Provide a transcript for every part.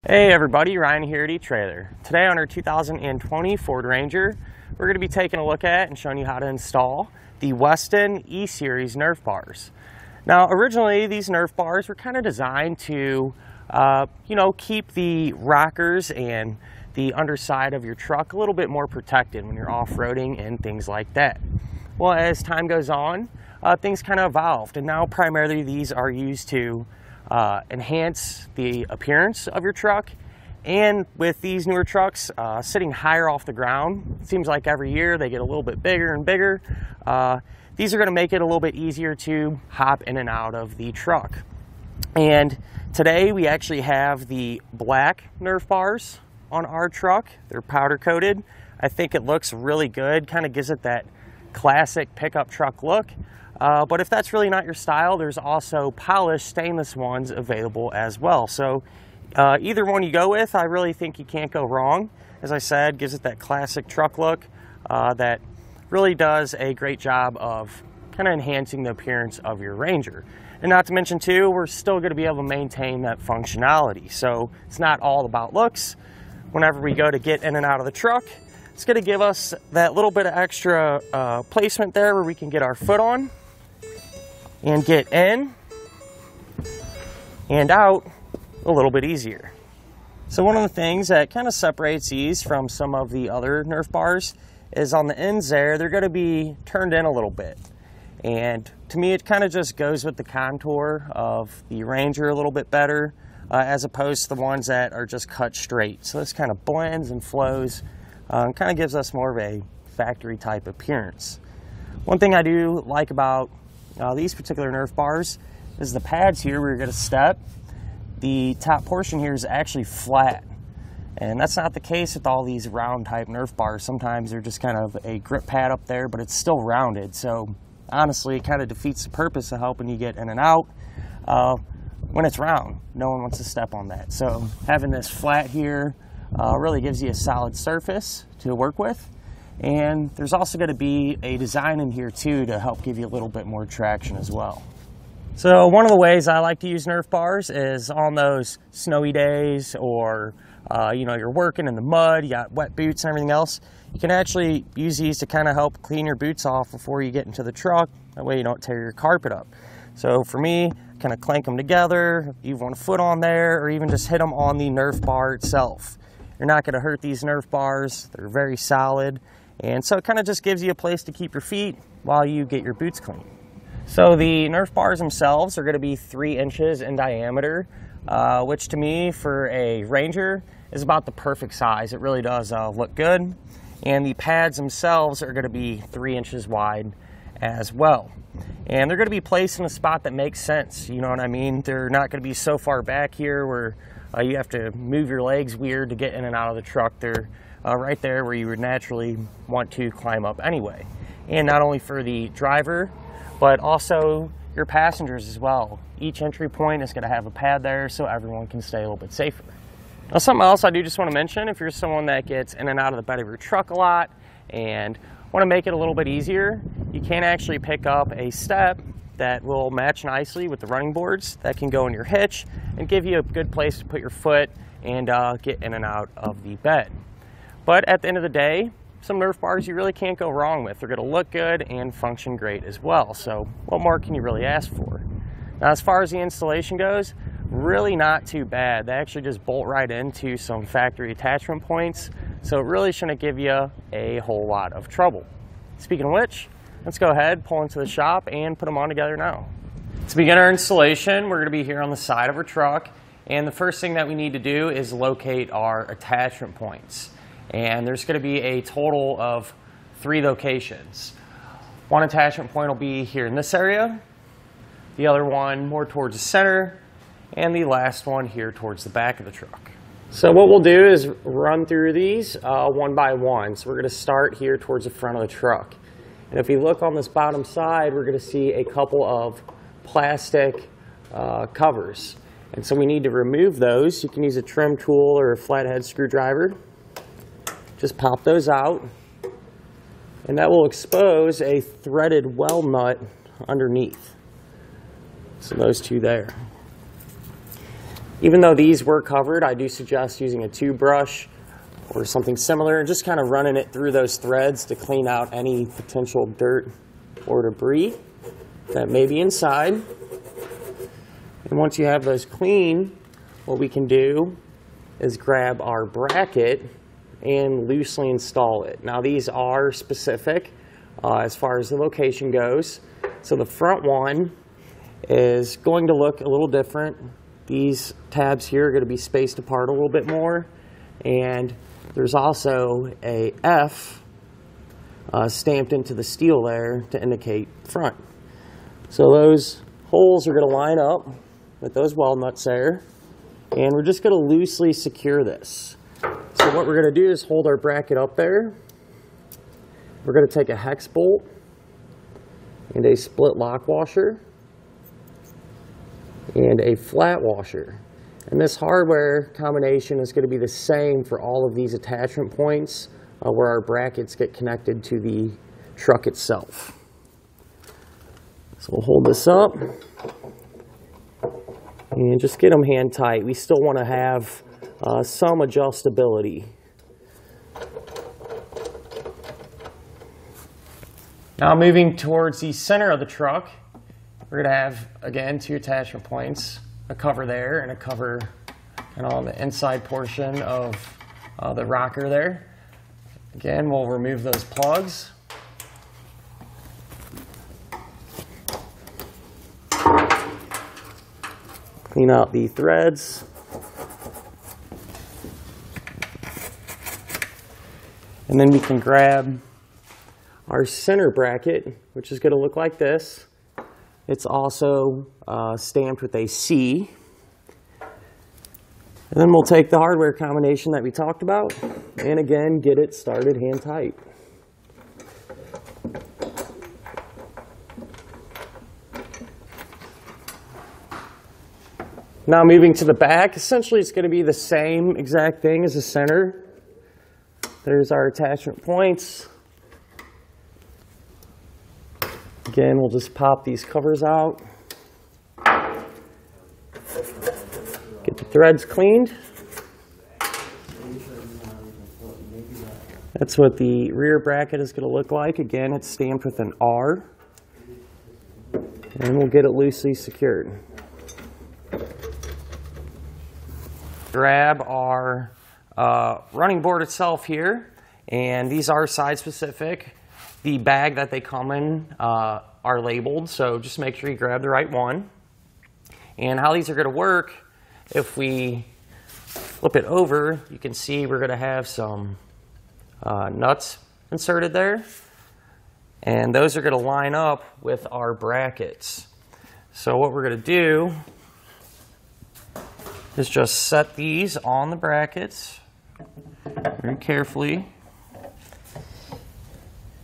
Hey everybody, Ryan here at eTrailer. Today on our 2020 Ford Ranger, we're going to be taking a look at and showing you how to install the Westin E-Series Nerf Bars. Now originally these Nerf Bars were kind of designed to, keep the rockers and the underside of your truck a little bit more protected when you're off-roading and things like that. Well, as time goes on, things kind of evolved, and now primarily these are used to enhance the appearance of your truck. And with these newer trucks sitting higher off the ground, it seems like every year they get a little bit bigger and bigger. These are going to make it a little bit easier to hop in and out of the truck. And today we actually have the black Nerf bars on our truck. They're powder coated. I think it looks really good, kind of gives it that classic pickup truck look. But if that's really not your style, there's also polished stainless ones available as well. So either one you go with, I really think you can't go wrong. As I said, gives it that classic truck look that really does a great job of kind of enhancing the appearance of your Ranger. And not to mention too, we're still going to be able to maintain that functionality. So it's not all about looks. Whenever we go to get in and out of the truck, it's going to give us that little bit of extra placement there where we can get our foot on and get in and out a little bit easier. So one of the things that kind of separates these from some of the other Nerf bars is on the ends there, they're going to be turned in a little bit. And to me, it kind of just goes with the contour of the Ranger a little bit better, as opposed to the ones that are just cut straight. So this kind of blends and flows, kind of gives us more of a factory type appearance. One thing I do like about these particular Nerf bars is the pads here where you're going to step. The top portion here is actually flat, and that's not the case with all these round type Nerf bars. Sometimes they're just kind of a grip pad up there, but it's still rounded. So honestly, it kind of defeats the purpose of helping you get in and out when it's round. No one wants to step on that. So having this flat here really gives you a solid surface to work with. And there's also going to be a design in here too to help give you a little bit more traction as well. So one of the ways I like to use Nerf bars is on those snowy days, or you're working in the mud, you got wet boots and everything else. You can actually use these to kind of help clean your boots off before you get into the truck. That way you don't tear your carpet up. So for me, kind of clank them together, you want a foot on there, or even just hit them on the Nerf bar itself. You're not going to hurt these Nerf bars. They're very solid. And so it kind of just gives you a place to keep your feet while you get your boots clean. So the Nerf bars themselves are going to be 3 inches in diameter, which to me for a Ranger is about the perfect size. It really does look good. And the pads themselves are going to be 3 inches wide as well. And they're going to be placed in a spot that makes sense. You know what I mean? They're not going to be so far back here where you have to move your legs weird to get in and out of the truck. They're right there where you would naturally want to climb up anyway. And not only for the driver, but also your passengers as well. Each entry point is going to have a pad there so everyone can stay a little bit safer. Now something else I do just want to mention, if you're someone that gets in and out of the bed of your truck a lot and want to make it a little bit easier, you can actually pick up a step that will match nicely with the running boards that can go in your hitch and give you a good place to put your foot and get in and out of the bed. But at the end of the day, some Nerf bars you really can't go wrong with. They're going to look good and function great as well. So what more can you really ask for? Now as far as the installation goes, really not too bad. They actually just bolt right into some factory attachment points. So it really shouldn't give you a whole lot of trouble. Speaking of which, let's go ahead, pull into the shop and put them on together now. To begin our installation, we're going to be here on the side of our truck. And the first thing that we need to do is locate our attachment points. And there's going to be a total of 3 locations. One attachment point will be here in this area, the other one more towards the center, and the last one here towards the back of the truck. So what we'll do is run through these one by one. So we're going to start here towards the front of the truck. And if we look on this bottom side, we're going to see a couple of plastic covers. And so we need to remove those. You can use a trim tool or a flathead screwdriver. Just pop those out, and that will expose a threaded well nut underneath. So those two there. Even though these were covered, I do suggest using a tube brush or something similar and just kind of running it through those threads to clean out any potential dirt or debris that may be inside. And once you have those clean, what we can do is grab our bracket and loosely install it. Now these are specific as far as the location goes. So the front one is going to look a little different. These tabs here are going to be spaced apart a little bit more, and there's also a F stamped into the steel there to indicate front. So those holes are going to line up with those weld nuts there, and we're just going to loosely secure this. So what we're going to do is hold our bracket up there. We're going to take a hex bolt and a split lock washer and a flat washer. And this hardware combination is going to be the same for all of these attachment points where our brackets get connected to the truck itself. So we'll hold this up and just get them hand tight. We still want to have some adjustability. Now moving towards the center of the truck, we're going to have, again, two attachment points, a cover there and a cover on the inside portion of the rocker there. Again, we'll remove those plugs. Clean out the threads. And then we can grab our center bracket, which is going to look like this. It's also stamped with a C. And then we'll take the hardware combination that we talked about and again get it started hand tight. Now moving to the back, essentially it's going to be the same exact thing as the center. There's our attachment points. Again, we'll just pop these covers out. Get the threads cleaned. That's what the rear bracket is going to look like. Again, it's stamped with an R. And we'll get it loosely secured. Grab our running board itself here, and these are side specific. The bag that they come in are labeled, so just make sure you grab the right one. And how these are going to work, if we flip it over, you can see we're going to have some nuts inserted there. And those are going to line up with our brackets. So what we're going to do is just set these on the brackets very carefully.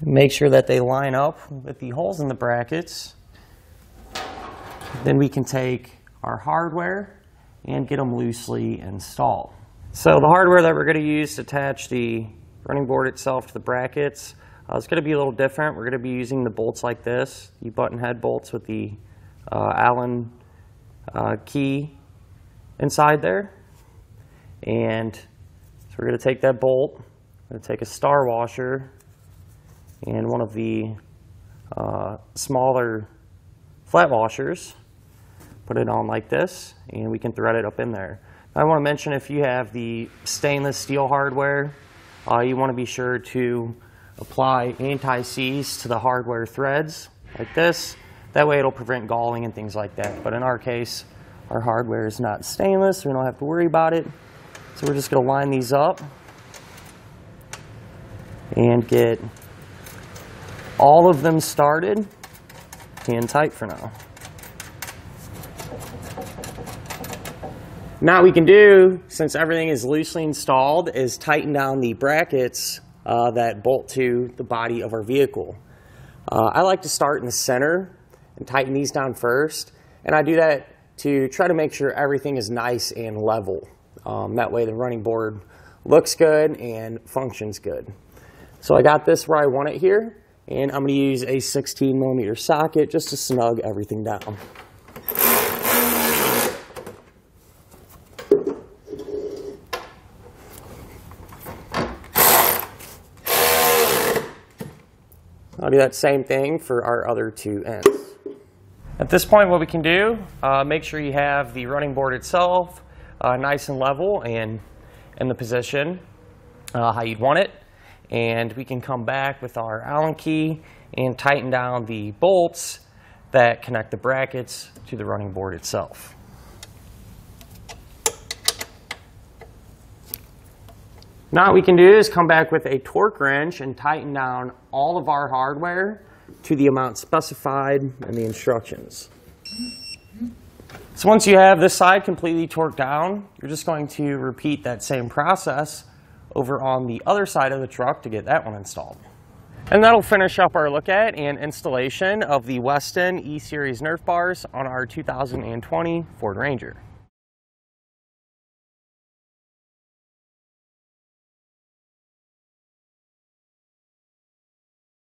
Make sure that they line up with the holes in the brackets. Then we can take our hardware and get them loosely installed. So the hardware that we're going to use to attach the running board itself to the brackets is going to be a little different. We're going to be using the bolts like this, the button head bolts with the Allen key inside there. And so we're going to take that bolt, we're going to take a star washer and one of the smaller flat washers, put it on like this, and we can thread it up in there. I want to mention, if you have the stainless steel hardware, you want to be sure to apply anti-seize to the hardware threads like this. That way it'll prevent galling and things like that. But in our case, our hardware is not stainless, so we don't have to worry about it. So we're just going to line these up and get all of them started hand tight for now. Now what we can do, since everything is loosely installed, is tighten down the brackets that bolt to the body of our vehicle. I like to start in the center and tighten these down first, and I do that to try to make sure everything is nice and level. That way the running board looks good and functions good. So I got this where I want it here, and I'm going to use a 16mm socket just to snug everything down. I'll do that same thing for our other two ends. At this point, what we can do, make sure you have the running board itself nice and level and in the position how you'd want it. And we can come back with our Allen key and tighten down the bolts that connect the brackets to the running board itself. Now what we can do is come back with a torque wrench and tighten down all of our hardware to the amount specified in the instructions. So once you have this side completely torqued down, you're just going to repeat that same process over on the other side of the truck to get that one installed. And that'll finish up our look at and installation of the Westin E-Series Nerf Bars on our 2020 Ford Ranger.